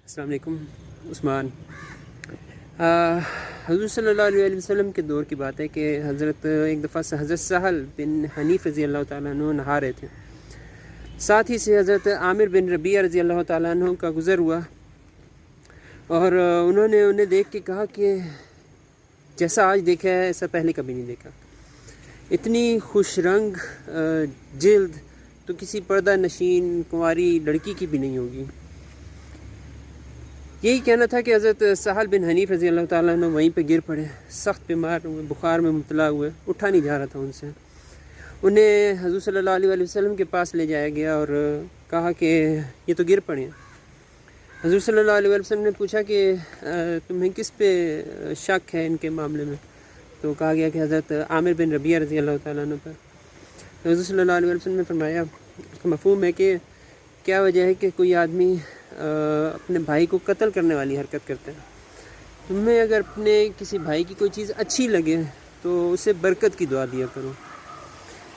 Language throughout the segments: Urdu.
السلام علیکم عثمان۔ حضور صلی اللہ علیہ وسلم کے دور کی بات ہے کہ ایک دفعہ سے حضرت سہل بن حنیف رضی اللہ تعالیٰ عنہ نہا رہے تھے، ساتھ ہی سے حضرت عامر بن ربیعہ رضی اللہ تعالیٰ عنہ کا گزر ہوا، اور انہوں نے انہیں دیکھ کے کہا کہ جیسا آج دیکھا ہے ایسا پہلے کبھی نہیں دیکھا، اتنی خوش رنگ جلد تو کسی پردہ نشین کنواری لڑکی کی بھی نہیں ہوگی۔ یہی کہنا تھا کہ حضرت سہل بن حنیف رضی اللہ تعالیٰ عنہ وہیں پہ گر پڑے، سخت بیمار ہوئے، بخار میں مبتلا ہوئے، اٹھا نہیں جا رہا تھا ان سے۔ انہیں حضور صلی اللہ علیہ وسلم کے پاس لے جایا گیا اور کہا کہ یہ تو گر پڑے ہیں۔ حضور صلی اللہ علیہ وسلم نے پوچھا کہ تمہیں کس پہ شک ہے ان کے معاملے میں؟ تو کہا گیا کہ حضرت عامر بن ربیعہ رضی اللہ تعالیٰ عنہ پر۔ حضور صلی اللہ علیہ وسلم نے فرمایا، اس کا مفہوم ہے کہ کیا وجہ ہے کہ کوئی آدمی اپنے بھائی کو قتل کرنے والی حرکت کرتا ہے؟ تمہیں اگر اپنے کسی بھائی کی کوئی چیز اچھی لگے تو اسے برکت کی دعا دیا کرو۔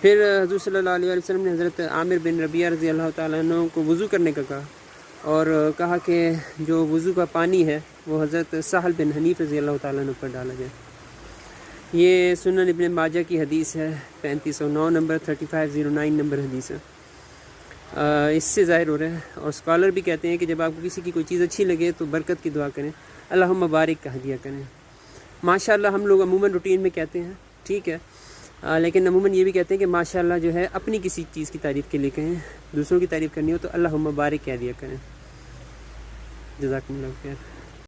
پھر حضور صلی اللہ علیہ وسلم نے حضرت عامر بن ربیعہ رضی اللہ تعالیٰ عنہ کو وضو کرنے کا کہا، اور کہا کہ جو وضو کا پانی ہے وہ حضرت سہل بن حنیف رضی اللہ تعالیٰ عنہ پر ڈالا جائے۔ یہ سنن ابن ماجہ کی حدیث ہے، 3509 نمبر، 3509 نمبر حدیث ہے۔ اس سے ظاہر ہو رہا ہے، اور اسکالر بھی کہتے ہیں کہ جب آپ کو کسی کی کوئی چیز اچھی لگے تو برکت کی دعا کریں، اللہم بارک کہہ دیا کریں۔ ماشاءاللہ ہم لوگ عموماً روٹین میں کہتے ہیں، ٹھیک ہے، لیکن عموماً یہ بھی کہتے ہیں کہ ماشاءاللہ جو ہے اپنی کسی چیز کی تعریف کے لیے کہیں، دوسروں کی تعریف کرنی ہو تو اللہم بارک کہہ دیا کریں۔ جزاکم اللہ خیر۔